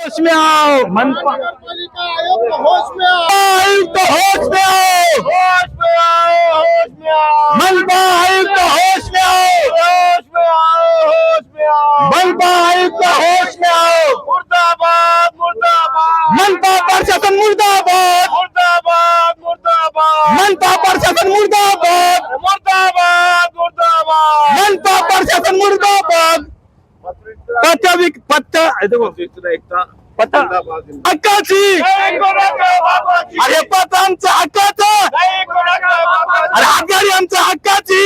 होश में आओ, पालिका आयुक्त होश में आओ, आयुक्त होश में आओ, होश में आओ, होश में आओ, मनपा आयुक्त होश में आओ, होश में आओ, होश में आओ, मनपा आयुक्त होश में आओ, मुर्दाबाद मुर्दाबाद मनपा प्रशासन मुर्दाबाद, मुर्दाबाद मुर्दाबाद मनपा प्रशासन मुर्दाबाद, मुर्दाबाद मुर्दाबाद मनपा प्रशासन मुर्दाबाद. पत्ता देखो पत्ता हक्काची, अरे पत्ता आमच्या हक्काचं, अरे आघाडी आमच्या हक्काची.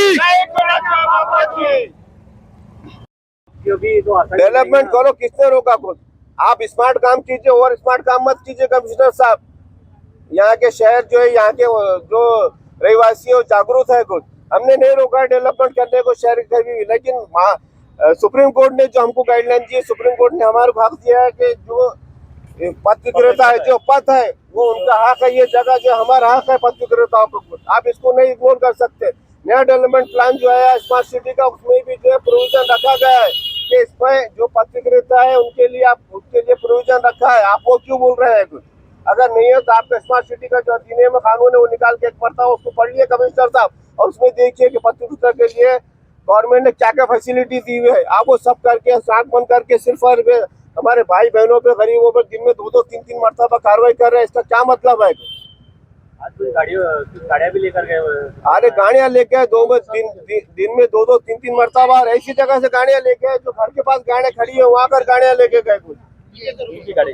डेवलपमेंट करो, किसने रोका खुद? आप स्मार्ट काम कीजिए और स्मार्ट काम मत कीजिए कमिश्नर साहब. यहाँ के शहर जो है, यहाँ के जो रहवासी है जागरूक है खुद. हमने नहीं रोका डेवलपमेंट करने को शहर कभी, लेकिन सुप्रीम कोर्ट ने जो हमको गाइडलाइन दी है, सुप्रीम कोर्ट ने हमारे को हक दिया है कि जो पथ विक्रेता है, जो पथ है, वो उनका हक है. ये जगह जो हमारा हक है पथ विक्रेताओं को खुद. आप इसको नहीं इग्नोर कर सकते. नया डेवलपमेंट प्लान जो है स्मार्ट सिटी का, उसमें भी जो है प्रोविजन रखा गया है कि इसमें जो पथ विक्रेता है उनके लिए, आप उसके लिए प्रोविजन रखा है. आप वो क्यों बोल रहे हैं कुछ? अगर नहीं है तो आपका स्मार्ट सिटी का जो अधिनियम कानून है वो निकाल के एक पढ़ता हो, उसको पढ़ लिए कमिश्नर साहब, और उसमें देखिए कि पथ विक्रेता के लिए गवर्नमेंट ने क्या क्या फैसिलिटी दी हुई है. आप वो सब करके आंख बंद करके सिर्फ और हमारे भाई बहनों पे, गरीबों पे दिन में 2-2, 3-3 मरतबा कार्रवाई कर रहे हैं. इसका क्या मतलब है? आज कुछ गाड़ियाँ भी लेकर गए. अरे गाड़ियां लेके आए, दिन में 2-2, 3-3 मरतबा ऐसी जगह से गाड़ियां लेके आए जो घर के पास गाड़ियां खड़ी है, वहां कर गाड़ियां लेके गए कुछ. गाड़ी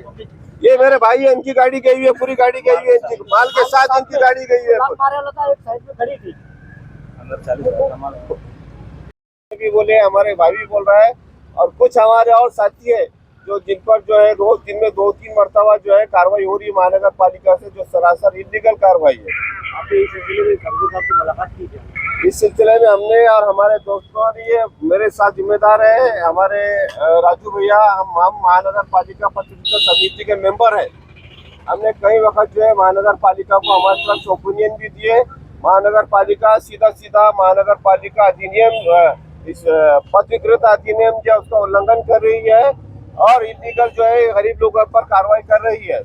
ये मेरे भाई है, इनकी गाड़ी गई हुई है, पूरी गाड़ी गई हुई है, इनकी माल के साथ इनकी गाड़ी गई है. एक साइड में खड़ी थी, भी बोले, हमारे भाई भी बोल रहा है, और कुछ हमारे और साथी है जो जिन पर जो है रोज दिन में 2-3 मरतबा जो है कार्रवाई हो रही है महानगर पालिका से, जो सरासर इलीगल कार्रवाई है. आपने इस सिलसिले में कमिश्नर साहब से मुलाकात की थी? इस सिलसिले में हमने और हमारे दोस्तों ने, ये मेरे साथ जिम्मेदार है हमारे राजू भैया, हम महानगर पालिका पथ विक्रेता समिति के मेंबर है. हमने कई वक्त जो है महानगर पालिका को हमारी तरफ से ओपिनियन भी दिए. महानगर पालिका सीधा महानगर पालिका अधिनियम, इस पथ विक्रेता अधिनियम जो उसका उल्लंघन कर रही है और इलीगल जो है गरीब लोगों पर कार्रवाई कर रही है.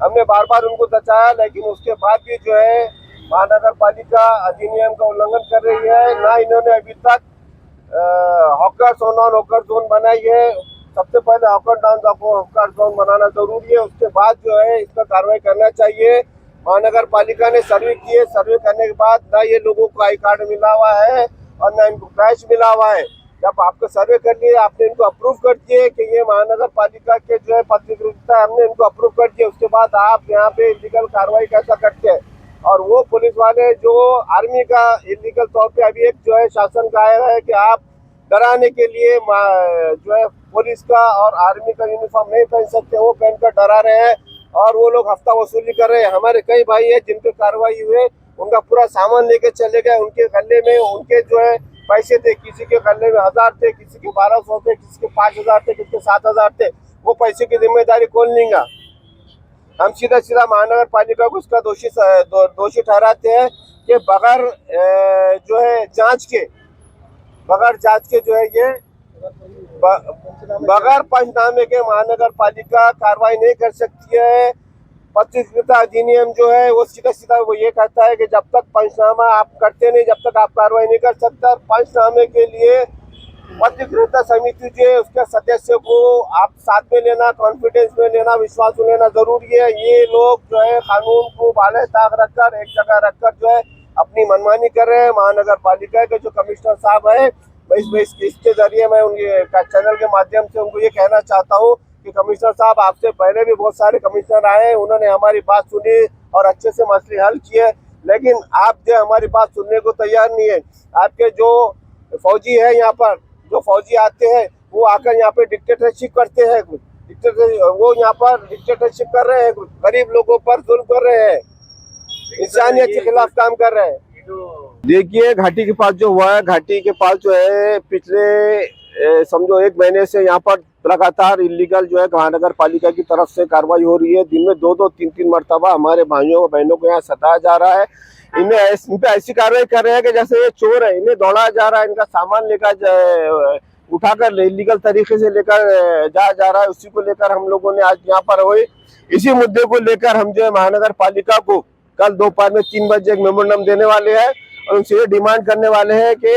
हमने बार बार उनको बचाया, लेकिन उसके बाद भी जो है महानगर पालिका अधिनियम का उल्लंघन कर रही है. ना इन्होंने अभी तक हॉकर्स और नॉन हॉकर जोन बनाई है. सबसे पहले हॉकर जोन बनाना जरूरी है, उसके बाद जो है इस पर कार्रवाई करना चाहिए. महानगर पालिका ने सर्वे किए, सर्वे करने के बाद ना ये लोगों को आई कार्ड मिला हुआ है और ना इनको कैश मिला हुआ है. जब आपको सर्वे कर लिए, आपने इनको अप्रूव कर दिए कि ये महानगर पालिका के जो है पथ विक्रेता, हमने इनको अप्रूव कर दिया, उसके बाद आप यहाँ पे इलीगल कार्रवाई कैसा करते हैं? और वो पुलिस वाले जो आर्मी का इलीगल तौर पे अभी एक जो है शासन का आया है कि आप डराने के लिए जो है पुलिस का और आर्मी का यूनिफॉर्म नहीं पहन सकते, वो पहनकर डरा रहे हैं और वो लोग हफ्ता वसूली कर रहे हैं. हमारे कई भाई है जिन पे कार्रवाई हुई, उनका पूरा सामान लेके चले गए. उनके गले में उनके जो है पैसे थे, किसी के गले में 1000 थे, किसी के 1200 थे, किसी के 5000 थे, किसी के 7000 थे. वो पैसे की जिम्मेदारी कौन लेगा? हम सीधा महानगर पालिका को इसका दोषी ठहराते हैं कि बगैर जो है जांच के जो है ये बगैर पंचनामे के महानगर पालिका कार्रवाई नहीं कर सकती है. पथ विक्रेता अधिनियम जो है वो सीधा वो ये कहता है कि जब तक पंचनामा आप करते नहीं, जब तक आप कार्रवाई नहीं कर सकते. पंचनामे के लिए पथ विक्रेता समिति जो है उसके सदस्य को आप साथ में लेना, कॉन्फिडेंस में लेना, विश्वास में लेना जरूरी है. ये लोग जो है कानून को बाले ताक रखकर, एक जगह रखकर जो है अपनी मनमानी कर रहे हैं. महानगर पालिका के जो कमिश्नर साहब है, इसके जरिए मैं उनके चैनल के माध्यम से उनको ये कहना चाहता हूँ कि कमिश्नर साहब, आपसे पहले भी बहुत सारे कमिश्नर आए, उन्होंने हमारी बात सुनी और अच्छे से मसले हल किए, लेकिन आप जो हमारी बात सुनने को तैयार नहीं है. आपके जो फौजी है, यहाँ पर जो फौजी आते हैं वो आकर यहाँ पे डिक्टेटरशिप करते हैं. वो यहाँ पर डिक्टेटरशिप कर रहे हैं, गरीब लोगों पर जुल्म कर रहे हैं, इंसानियत के खिलाफ काम कर रहे हैं. देखिए घाटी के पास जो हुआ है, घाटी के पास जो है पिछले समझो 1 महीने से यहाँ पर लगातार इलीगल जो है महानगर पालिका की तरफ से कार्रवाई हो रही है. दिन में 2-2, 3-3 मरतबा हमारे भाइयों और बहनों को यहाँ सताया जा रहा है. इन पे ऐसी कार्रवाई कर रहे हैं कि जैसे ये चोर है, इन्हें दौड़ाया जा रहा है, इनका सामान लेकर उठाकर इलीगल तरीके से लेकर जाया जा रहा है, उसी को लेकर हम लोगों ने आज यहाँ पर हुए। इसी मुद्दे को लेकर हम जो है महानगर पालिका को कल दोपहर में 3 बजे एक मेमोरेंडम देने वाले हैं और उनसे ये डिमांड करने वाले हैं कि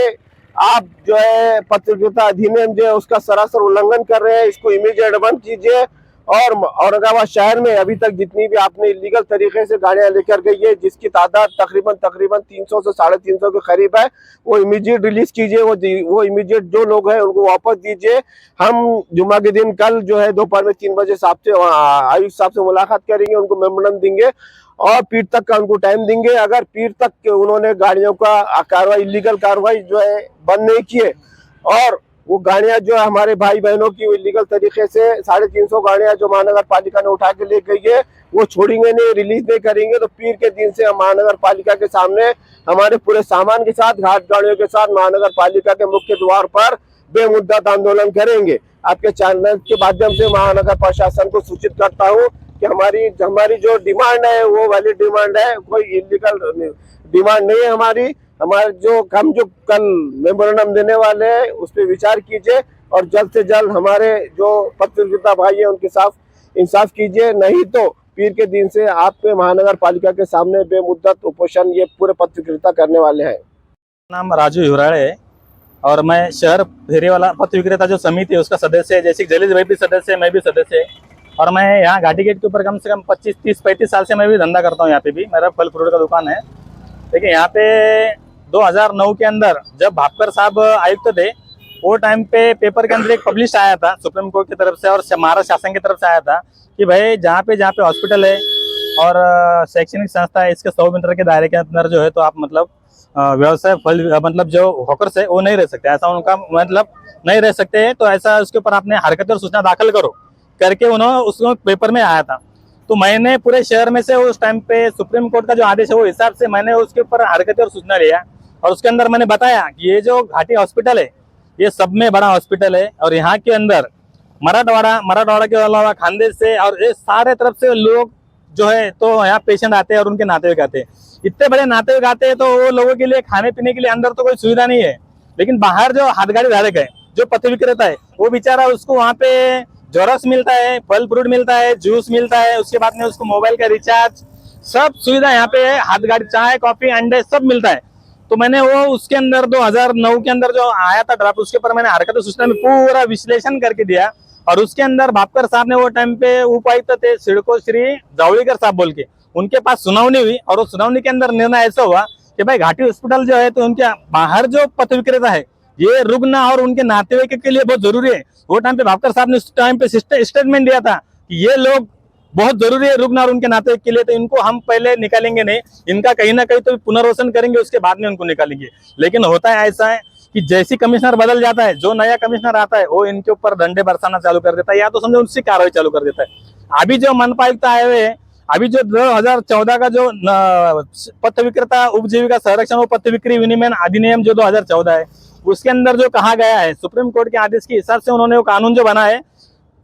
आप जो है पत्रकारिता अधिनियम जो है उसका सरासर उल्लंघन कर रहे हैं, इसको इमीडिएट बंद कीजिए। और औरंगाबाद शहर में अभी तक जितनी भी आपने इलीगल तरीके से गाड़ियां लेकर गई है, जिसकी तादाद तकरीबन 300 से 350 के करीब है, वो इमीडिएट रिलीज कीजिए। वो इमीडिएट जो लोग हैं उनको वापस दीजिए। हम जुम्मा के दिन कल जो है दोपहर में 3 बजे आयुक्त साहब से मुलाकात करेंगे, उनको मेमोरेंडम देंगे और पीर तक का उनको टाइम देंगे। अगर पीर तक उन्होंने गाड़ियों का कार्रवाई इलीगल कार्रवाई जो है बंद नहीं किए और वो गाड़ियां जो है हमारे भाई बहनों की इलीगल तरीके से 350 गाड़ियां जो महानगर पालिका ने उठा के ले गई है वो छोड़ेंगे नहीं, रिलीज नहीं करेंगे। तो पीर के दिन से हम महानगर पालिका के सामने हमारे पूरे सामान के साथ घाट गाड़ियों के साथ महानगर पालिका के मुख्य द्वार पर बेमुद्दत आंदोलन करेंगे। आपके चैनल के माध्यम से महानगर प्रशासन को सूचित करता हूँ कि हमारी जो डिमांड है वो वैलिड डिमांड है, कोई इलीगल डिमांड नहीं है हमारी जो हम जो कल मेमोरेंडम देने वाले हैं उस पर विचार कीजिए और जल्द से जल्द हमारे जो पत्रकारिता भाई है उनके साथ इंसाफ कीजिए, नहीं तो पीर के दिन से आपके महानगर पालिका के सामने बेमुद्दत उपोषण ये पूरे पत्रकारिता करने वाले हैं। नाम राजू हिवराड़े है और मैं शहर फेरीवाला पथ विक्रेता जो समिति है उसका सदस्य है। जैसे जलील भाई भी सदस्य है, मैं भी सदस्य है और मैं यहाँ घाटी गेट के ऊपर कम से कम 25, 30, 35 साल से मैं भी धंधा करता हूँ। यहाँ पे भी मेरा फल फ्रूट का दुकान है। देखिए यहाँ पे 2009 के अंदर जब भापकर साहब आयुक्त थे वो टाइम पे पेपर के अंदर एक पब्लिश आया था सुप्रीम कोर्ट की तरफ से और महाराष्ट्र शासन की तरफ से आया था कि भाई जहाँ पे हॉस्पिटल है और शैक्षणिक संस्था है इसके 100 मीटर के दायरे के अंदर जो है तो आप मतलब व्यवसाय फल मतलब जो हॉकर्स है वो नहीं रह सकते, ऐसा उनका मतलब नहीं रह सकते हैं। तो ऐसा उसके ऊपर आपने हरकत और सूचना दाखिल करो करके उन्होंने उसको पेपर में आया था। तो मैंने पूरे शहर में से उस टाइम पे सुप्रीम कोर्ट का जो आदेश है वो हिसाब से मैंने उसके ऊपर हरकत और सूचना लिया और उसके अंदर मैंने बताया कि ये जो घाटी हॉस्पिटल है ये सब में बड़ा हॉस्पिटल है और यहाँ के अंदर मराठवाड़ा के अलावा खानदेश से और ये सारे तरफ से लोग जो है तो यहाँ पेशेंट आते हैं और उनके नातेवाईक आते हैं। इतने बड़े नातेवाईक आते हैं तो वो लोगों के लिए खाने पीने के लिए अंदर तो कोई सुविधा नहीं है, लेकिन बाहर जो हाथगाड़ी धारक है जो पथ विक्रेता है वो बेचारा उसको वहाँ पे जोरस मिलता है, फल फ्रूट मिलता है, जूस मिलता है, उसके बाद में उसको मोबाइल का रिचार्ज सब सुविधा यहाँ पे है, हाथगाड़ी चाय कॉफी अंडे सब मिलता है। तो मैंने वो उसके अंदर 2009 के अंदर जो आया था ड्राफ्ट उसके ऊपर मैंने हरकत सूचना में पूरा विश्लेषण करके दिया और उसके अंदर भापकर साहब ने वो टाइम पे उपायुक्त थे सिडको श्री जावड़ीकर साहब बोल के उनके पास सुनावनी हुई और उस सुनावनी के अंदर निर्णय ऐसा हुआ कि भाई घाटी हॉस्पिटल जो है तो उनके बाहर जो पथ विक्रेता है ये रुग्ण और उनके नातेवाईक के लिए बहुत जरूरी है। वो टाइम पे भापकर साहब ने उस टाइम पे स्टेटमेंट दिया था कि ये लोग बहुत जरूरी है रुग्ण और उनके नातेवाईक के लिए, तो इनको हम पहले निकालेंगे नहीं, इनका कहीं ना कहीं तो पुनर्वसन करेंगे उसके बाद में उनको निकालेंगे। लेकिन होता है ऐसा है कि जैसी कमिश्नर बदल जाता है जो नया कमिश्नर आता है वो इनके ऊपर डंडे बरसाना चालू कर देता है या तो समझो उनसे कार्रवाई चालू कर देता है। अभी जो मनपा आयुक्त आए हुए हैं, अभी जो 2014 का जो पथ विक्रेता उपजीविका संरक्षण और पथ बिक्री विनिमय अधिनियम जो 2014 है उसके अंदर जो कहा गया है सुप्रीम कोर्ट के आदेश के हिसाब से उन्होंने वो कानून जो बना है,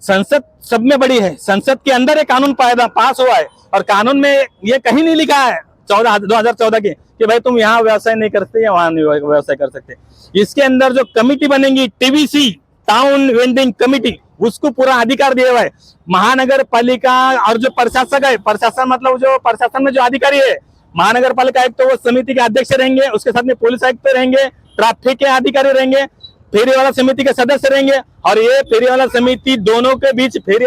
संसद सब में बड़ी है, संसद के अंदर एक कानून पास हुआ है और कानून में ये कहीं नहीं लिखा है 2014 के कि भाई तुम यहाँ व्यवसाय नहीं करते या वहां नहीं व्यवसाय कर सकते। इसके अंदर जो कमिटी बनेगी टीवीसी टाउन वेंडिंग कमिटी उसको पूरा अधिकार दिया हुआ है। महानगर पालिका और जो प्रशासक है, प्रशासन मतलब जो प्रशासन में जो अधिकारी है महानगर पालिका आयुक्त तो वो समिति के अध्यक्ष रहेंगे, उसके साथ में पुलिस आयुक्त रहेंगे, ट्रैफिक के अधिकारी रहेंगे, फेरी वाला समिति के सदस्य रहेंगे और ये फेरी वाला समिति दोनों के बीच फेरी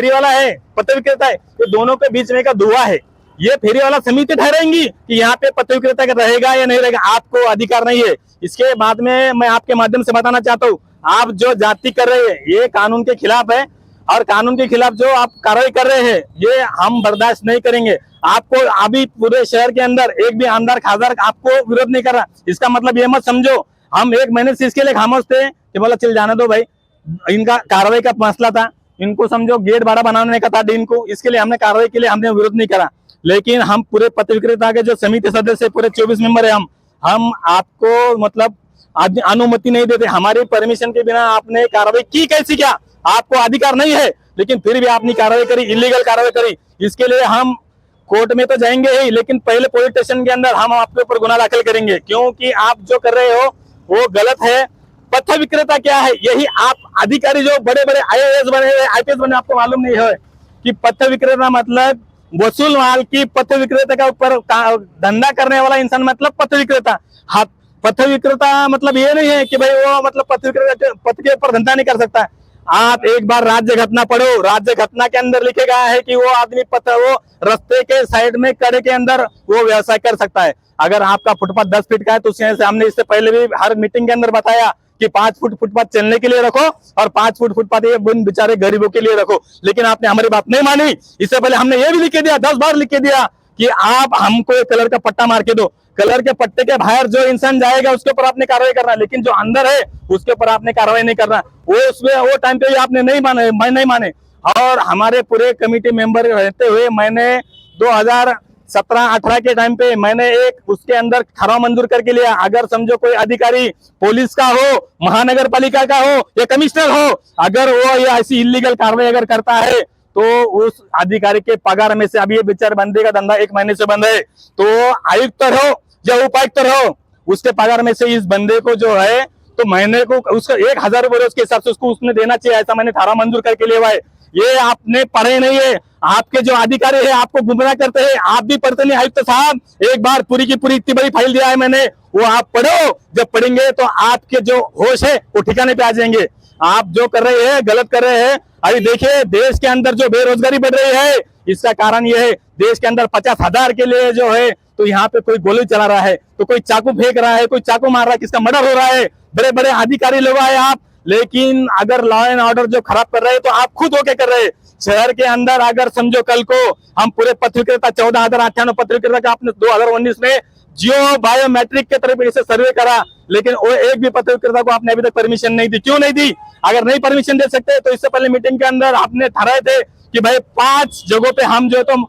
वाला है पथ विक्रेता है ये दोनों के बीच में का दुआ है। ये फेरी वाला समिति ठहरेंगी कि यहाँ पे पथ विक्रेता का रहेगा या नहीं रहेगा, आपको अधिकार नहीं है। इसके बाद में मैं आपके माध्यम से बताना चाहता हूँ आप जो जाति कर रहे हैं ये कानून के खिलाफ है और कानून के खिलाफ जो आप कार्रवाई कर रहे हैं ये हम बर्दाश्त नहीं करेंगे। आपको अभी पूरे शहर के अंदर एक भी आमदार खासदार आपको विरोध नहीं कर रहा, इसका मतलब ये मत समझो हम 1 महीने से इसके लिए खामोश थे कि बोला चल जाने दो भाई, इनका कार्रवाई का मसला था, इनको समझो गेट बाड़ा बनाने का था डीन को, इसके लिए हमने कार्रवाई के लिए हमने विरोध नहीं करा। लेकिन हम पूरे पथ विक्रेता के जो समिति सदस्य पूरे 24 मेंबर है हम आपको मतलब अनुमति नहीं देते, हमारी परमिशन के बिना आपने कार्रवाई की कैसी, क्या आपको अधिकार नहीं है लेकिन फिर भी आपने कार्रवाई करी, इलीगल कार्रवाई करी। इसके लिए हम कोर्ट में तो जाएंगे ही लेकिन पहले पुलिस स्टेशन के अंदर हम आपके ऊपर गुनाह दाखिल करेंगे क्योंकि आप जो कर रहे हो वो गलत है पथ विक्रेता क्या है? यही आप अधिकारी जो बड़े बड़े IAS बने हुए, IPS बने, आपको मालूम नहीं है कि पथ विक्रेता मतलब वसूल माल की पथ विक्रेता का ऊपर धंधा करने वाला इंसान मतलब पथ विक्रेता। पथ विक्रेता मतलब ये नहीं है कि भाई वो मतलब पथ विक्रेता पथ के ऊपर धंधा नहीं कर सकता। आप एक बार राज्य घटना पढ़ो, राज्य घटना के अंदर लिखे गया है कि वो आदमी वो रास्ते के साइड में कड़े के अंदर वो व्यवसाय कर सकता है। अगर आपका फुटपाथ 10 फीट का है तो उससे हमने इससे पहले भी हर मीटिंग के अंदर बताया कि 5 फुट फुटपाथ चलने के लिए रखो और 5 फुट फुटपाथ ये बेचारे गरीबों के लिए रखो, लेकिन आपने हमारी बात नहीं मानी। इससे पहले हमने ये भी लिख के दिया, 10 बार लिख के दिया कि आप हमको एक कलर का पट्टा मार के दो, कलर के पट्टे के बाहर जो इंसान जाएगा उसके ऊपर आपने कार्रवाई करना, लेकिन जो अंदर है उसके ऊपर आपने कार्रवाई नहीं करना। वो टाइम पे आपने नहीं माने, मैं नहीं माने। और हमारे पूरे कमेटी मेंबर रहते हुए मैंने 2017-18 के टाइम पे मैंने एक उसके अंदर ठराव मंजूर करके लिया। अगर समझो कोई अधिकारी पुलिस का हो, महानगर पालिका का हो या कमिश्नर हो, अगर वो ये ऐसी इलीगल कार्रवाई अगर करता है तो उस अधिकारी के पगार में से, अभी ये बेचारे बंदे का धंधा 1 महीने से बंद है, तो आयुक्त हो या उपायुक्त हो, उसके पगार में से इस बंदे को जो है तो महीने को उसका 1000 रुपये उसके हिसाब से उसको उसने देना चाहिए। ऐसा मैंने ठराव मंजूर करके लिया हुआ है। ये आपने पढ़े नहीं है, आपके जो अधिकारी है आपको गुमराह करते हैं। आप भी पढ़ते नहीं आयुक्त साहब, एक बार पूरी की पूरी इतनी बड़ी फाइल दिया है मैंने, वो आप पढ़ो। जब पढ़ेंगे तो आपके जो होश है वो ठिकाने पे आ जाएंगे। आप जो कर रहे हैं गलत कर रहे हैं। अभी देखिए देश के अंदर जो बेरोजगारी बढ़ रही है इसका कारण यह है, देश के अंदर 50,000 के लिए जो है तो यहाँ पे कोई गोली चला रहा है, तो कोई चाकू फेंक रहा है, कोई चाकू मार रहा है, किसका मर्डर हो रहा है। बड़े बड़े अधिकारी लोग आए आप, लेकिन अगर लॉ एंड ऑर्डर जो खराब कर रहे हैं तो आप खुद होके कर रहे हैं। शहर के अंदर अगर समझो कल को हम पूरे पथ विक्रेता 14,098 पथ विक्रेता का आपने 2019 में जियो बायोमेट्रिक के तरफ से सर्वे करा, लेकिन वो एक भी पथ विक्रेता को आपने अभी तक परमिशन नहीं दी। क्यों नहीं दी? अगर नहीं परमिशन दे सकते तो इससे पहले मीटिंग के अंदर आपने ठहराए थे कि भाई 5 जगहों पे हम जो है तो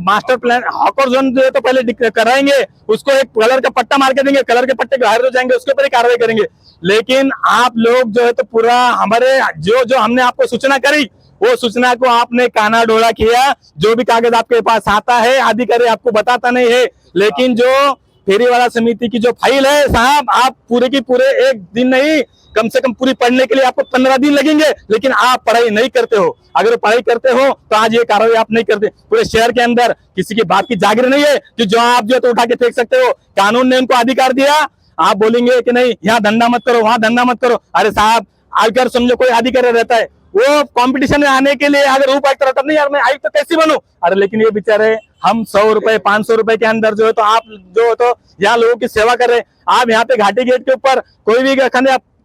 मास्टर प्लान हॉकर जोन जो है तो पहले कराएंगे, उसको एक कलर का पट्टा मार के देंगे, कलर के पट्टे के बाहर हो जाएंगे, उसके ऊपर ही कार्रवाई करेंगे। लेकिन आप लोग जो है तो पूरा हमारे जो हमने आपको सूचना करी वो सूचना को आपने काना डोला किया। जो भी कागज आपके पास आता है अधिकारी आपको बताता नहीं है, लेकिन जो फेरीवाला समिति की जो फाइल है साहब, आप पूरे की पूरे एक दिन नहीं कम से कम पूरी पढ़ने के लिए आपको 15 दिन लगेंगे, लेकिन आप पढ़ाई नहीं करते हो। अगर पढ़ाई करते हो तो आज ये कार्रवाई आप नहीं करते। पूरे शहर के अंदर किसी की बात की जागीर नहीं है कि जो आप जो तो उठा के फेंक सकते हो। कानून ने उनको अधिकार दिया, आप बोलेंगे कि नहीं यहाँ धंधा मत करो, वहां धंधा मत करो। अरे साहब अगर समझो कोई अधिकारी रहता है वो कंपटीशन में आने के लिए अगर उपायुक्त रहता नहीं यार मैं आयुक्त कैसे बनूं, अरे लेकिन ये बेचारे हम 100 रुपए 500 रुपए के अंदर जो है तो आप जो है तो यहाँ लोगों की सेवा कर रहे हैं। आप यहाँ पे घाटी गेट के ऊपर कोई भी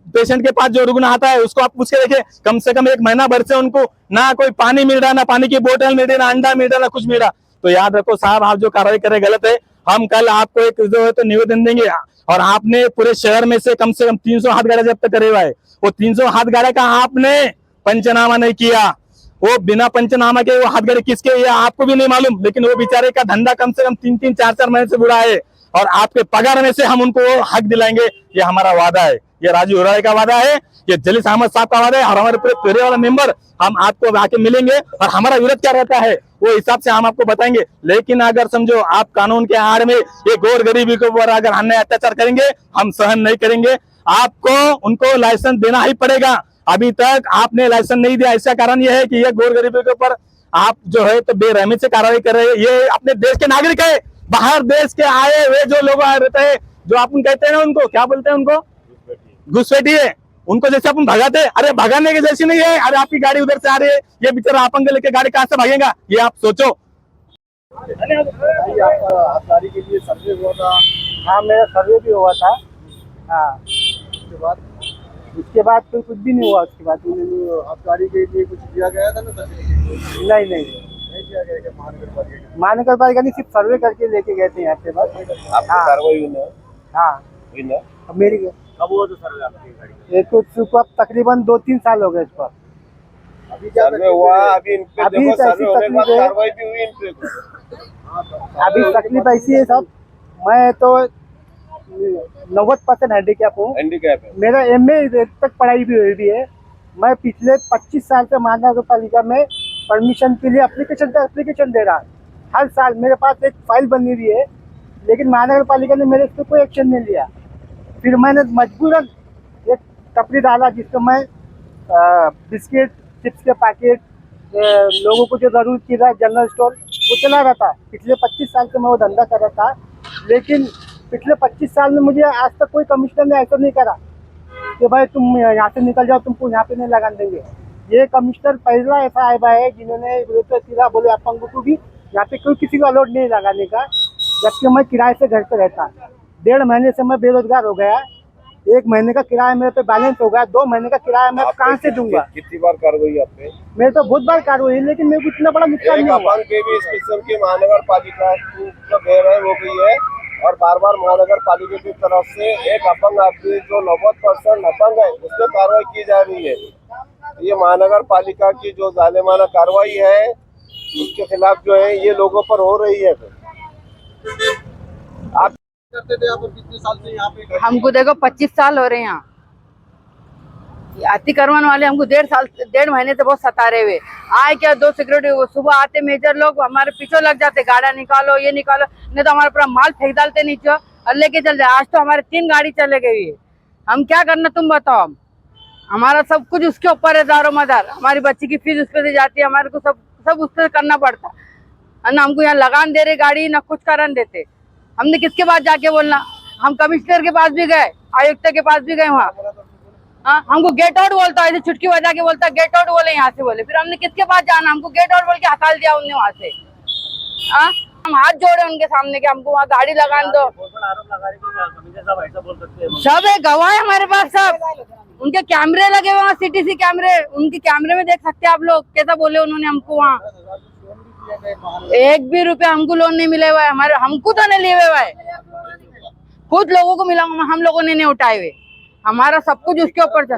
पेशेंट के पास जो रुग्ण आता है उसको आप पूछ के देखिए, कम से कम 1 महीना भर से उनको ना कोई पानी मिल रहा, ना पानी की बोतल मिल रही, ना अंडा मिल रहा, ना कुछ मिल रहा। तो याद रखो साहब, आप जो कार्रवाई कर रहे गलत है। हम कल आपको एक जो है तो निवेदन देंगे, और आपने पूरे शहर में से कम 300 हाथ गाड़ा जब्त करे हुआ है। वो 300 हाथ गाड़ा का आपने पंचनामा नहीं किया, वो बिना पंचनामा के वो हाथ गाड़ी किसके ये आपको भी नहीं मालूम, लेकिन वो बेचारे का धंधा कम से कम 3-3 4-4 महीने से बुरा है, और आपके पगार में से हम उनको हक दिलाएंगे। ये हमारा वादा है, ये राजू हुराड़े का वादा है, ये जलीस अहमद साहब का वादा है, और हमारे पूरे फेरी वाला मेंबर हम आपको आके मिलेंगे, और हमारा विरोध क्या रहता है वो हिसाब से हम आपको बताएंगे। लेकिन अगर समझो आप कानून के आड़ में ये गौर गरीबी के ऊपर अगर अन्याय अत्याचार करेंगे, हम सहन नहीं करेंगे। आपको उनको लाइसेंस देना ही पड़ेगा। अभी तक आपने लाइसेंस नहीं दिया, इसका कारण यह है कि ये गौर गरीबी के ऊपर आप जो है तो बेरहमी से कार्रवाई कर रहे हैं। ये अपने देश के नागरिक है, बाहर देश के आए हुए जो लोग आए रहते हैं, जो अपन कहते हैं ना उनको क्या बोलते हैं, उनको घुसपैठी है, उनको जैसे अपन भगाते, अरे भगाने के जैसी नहीं है। अरे आपकी गाड़ी उधर से आ रही है, ये बेचारा आपंग लेके गाड़ी कहां से भागेगा, ये आप सोचो। आबकारी के लिए सर्वे हुआ था? हाँ मेरा सर्वे भी हुआ था। हाँ उसके बाद तो कुछ भी नहीं हुआ। उसके बाद आबकारी के लिए कुछ दिया गया था ना? नहीं दिया गया क्या महानगर पालिका नहीं, सिर्फ सर्वे करके लेके गए थे यहाँ पे बस। आपकी कार्रवाई हुई ना? हाँ हुई ना? अब मेरी कब हुआ था सर्वे आपकी गाड़ी? ये तो तकरीबन 2-3 साल हो गए इस पर। अभी क्या सर्वे हुआ, अभी इन पे अभी देखो, तो सर्वे होने के बाद तकलीफ है। कार्रवाई भी हुई इन पे। अभी तकलीफ ऐसी है सब, मैं तो 90% हैंडीकैप हूँ। हैंडीकैप है। मेरा MA तक पढ़ाई भी हुई भी है। मैं पिछले 25 साल से महानगर पालिका में परमिशन के लिए एप्लीकेशन दे रहा। हर साल मेरे पास एक फाइल बनी हुई है, लेकिन महानगर पालिका ने मेरे इस पर कोई एक्शन नहीं लिया। फिर मैंने मजबूरन एक टपरी डाला जिसको मैं बिस्किट चिप्स के पैकेट लोगों को जो जरूरत की था जनरल स्टोर वो चला रहा था। पिछले 25 साल से मैं वो धंधा कर रहा था, लेकिन पिछले 25 साल में मुझे आज तक कोई कमिश्नर ने ऐसा नहीं करा कि भाई तुम यहाँ से निकल जाओ, तुमको यहाँ पे नहीं लगा देंगे। ये कमिश्नर पहला ऐसा आया है जिन्होंने विरोध किया, बोले अपंगों को भी यहाँ पे कोई किसी को अलाउड नहीं लगाने का, जबकि मैं किराए से घर पे रहता। 1.5 महीने से मैं बेरोजगार हो गया। 1 महीने का किराया मेरे पे बैलेंस हो गया, 2 महीने का किराया मैं कहाँ से दूंगा? कितनी बार कार्रवाई आप पे? मेरे तो बहुत बार कार्रवाई हुई, लेकिन मेरे को इतना बड़ा नुकसान एक नहीं हुआ। अपंग पे भी इस किस्म की महानगर पालिका जो गैर हो गई है, और बार बार महानगर पालिका की तरफ से एक अपंग आदमी जो 90% अपंग है उस पर कार्रवाई की जा रही है। ये महानगर पालिका की जो जालिमाना कार्रवाई है उसके खिलाफ जो है ये लोगों पर हो रही है। आप करते थे आप कितने साल से यहाँ पे? हमको देखो 25 साल हो रहे हैं यहाँ। अतिक्रमण वाले हमको 1.5 महीने से बहुत सता रहे हुए। आए क्या 2 सिक्योरिटी सुबह आते मेजर लोग हमारे पीछे लग जाते, गाड़ा निकालो ये निकालो, नहीं तो हमारा पूरा माल फेंक डालते नीचे और लेके चल जाए। आज तो हमारे 3 गाड़ी चले गई है। हम क्या करना तुम बताओ? हमारा सब कुछ उसके ऊपर है, दारो मदार। हमारी बच्ची की फीस उस पर जाती है, हमारे को सब उस पर करना पड़ता है ना। हमको यहाँ लगान दे रहे गाड़ी, ना कुछ कारण देते। हमने किसके पास जाके बोलना? हम कमिश्नर के पास भी गए, आयुक्त के पास भी गए वहाँ। हाँ, हमको गेट आउट बोलता है, छुटकी बजा के बोलता है गेट आउट बोले यहाँ से बोले। फिर हमने किसके पास जाना? हमको गेट आउट बोल के हकाल दिया उनने वहाँ से। हाँ, हम हाथ जोड़े उनके सामने कि हमको वहाँ गाड़ी लगान दो। सब है, गवाह है हमारे पास सब। उनके कैमरे लगे हुए वहाँ, सीटीसी कैमरे, उनके कैमरे में देख सकते हैं आप लोग कैसा बोले उन्होंने हमको वहाँ। 1 भी रुपया हमको लोन नहीं मिले हुआ है, हमारे हमको तो नहीं लिए हुआ है, खुद लोगों को मिला, हम लोगों ने नहीं उठाए हुए। हमारा सब कुछ उसके ऊपर था।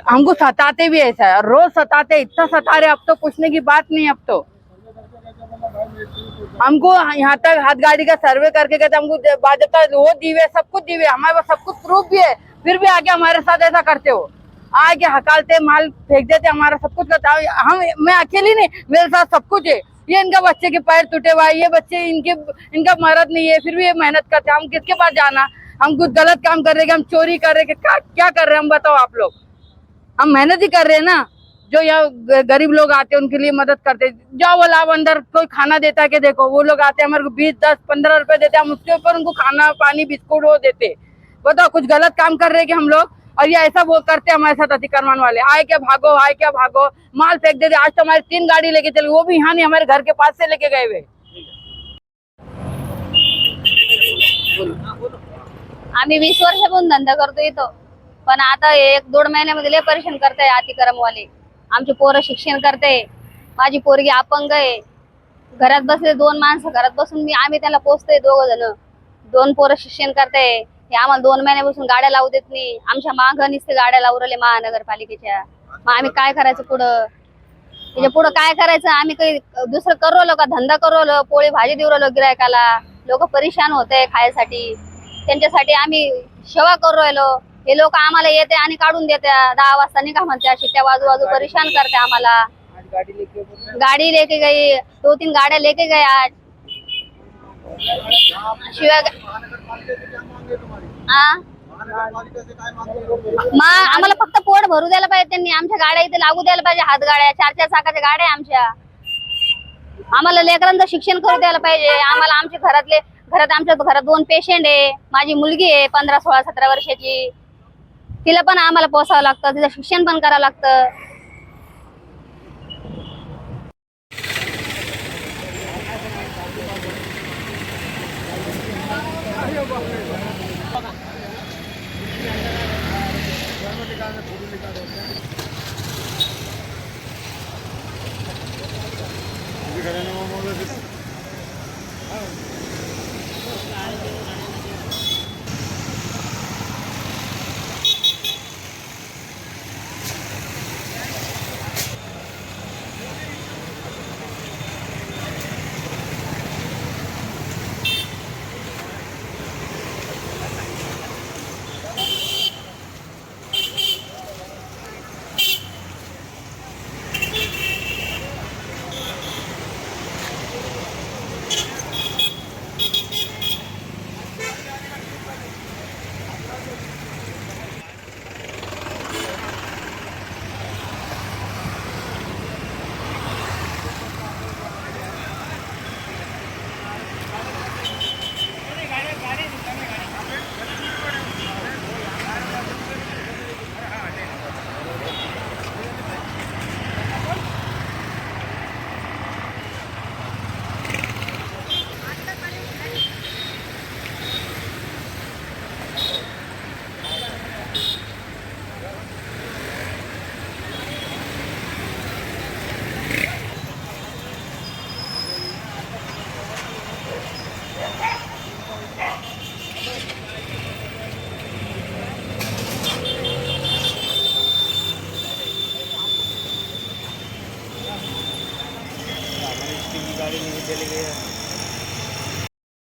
हमको सताते भी ऐसा है, रोज सताते, इतना सता रहे, अब तो पूछने की बात नहीं। अब तो हमको यहाँ तक हाथ गाड़ी का सर्वे करके कहते हमको बाध्यता वो दीवे, सब कुछ दीवे, हमारे पास सब कुछ प्रूफ भी है, फिर भी आगे हमारे साथ ऐसा करते हो, आगे हकालते, माल फेंक देते, हमारा सब कुछ करता है। मैं अकेली नहीं, मेरे साथ सब कुछ है। ये इनका बच्चे के पैर टूटे हुआ है, ये बच्चे इनका मरद नहीं है, फिर भी ये मेहनत करते हैं। हम किसके पास जाना? हम कुछ गलत काम कर रहे हैं, हम चोरी कर रहे हैं, क्या कर रहे हैं हम बताओ आप लोग? हम मेहनत ही कर रहे हैं ना। जो यहाँ गरीब लोग आते हैं उनके लिए मदद करते हैं। जो वो लाभ अंदर कोई खाना देता है कि देखो वो लोग आते हैं हमारे को 20, 10, 15 रुपए देते हैं, हम उसके ऊपर उनको खाना पानी बिस्कुट वो देते। बताओ कुछ गलत काम कर रहे हैं कि हम लोग? और ये ऐसा वो करते हैं हमारे साथ अतिक्रमण वाले, आए क्या भागो, आए क्या भागो, माल फेंक देते। आज तो हमारी 3 गाड़ी लेके चले, वो भी यहाँ नहीं, हमारे घर के पास से लेके गए हुए। आम्ही 20 वर्षापासून धंदा करतोय इथं, पण आता 1-2 महिन्यामध्ये लय परेशान करताय अतिक्रमणवाले। आमचे पोरं शिक्षण करते, माझी पोरगी अपंग आहे, घरात बसले 2 माणसं, घरात बसून आम्ही त्याला पोचतोय 2 जण, 2 पोरं शिक्षण करते। हे आम्हाला 2 महिन्यापासून गाड्या लावू देत नाही, आमच्या मागं नुसते गाड्या लावू राहिले महानगरपालिकेच्या। मग आम्ही काय करायचं पुढं? त्याच्या पुढं काय करायचं? आम्ही काही दुसरं करू राहिलो का? धंदा करू राहिलो, पोळी भाजी देऊ राहिलो गिरायकाला, लोक परेशान होते खायसाठी, त्यांच्यासाठी आम्ही सेवा करू राहिलो। हे लोक आम्हाला येते आणि काढून देते, 10 वाजता निघा म्हणते, शिट्ट्या वाजू परेशान करते आम्हाला। गाड़ी लेके गई, 2-3 गाड्या लेके गए आज। शिवाय आम्हाला फक्त पोट भरू द्यायला पाहिजे त्यांनी, आमच्या गाड्या इथे लागू द्यायला पाहिजे, हात गाड्या, 4-4 चाकाच्या गाड्या आमच्या। आम्हाला लेकरांचं शिक्षण करू द्यायला पाहिजे। आम्हाला आमच्या घरात 2 पेशंट आहे, माझी मुलगी आहे 15, 16, 17 वर्षाची, तिला पण आम्हाला पोसावं लागतं, तिचं शिक्षण पण करावं लागतं। घराने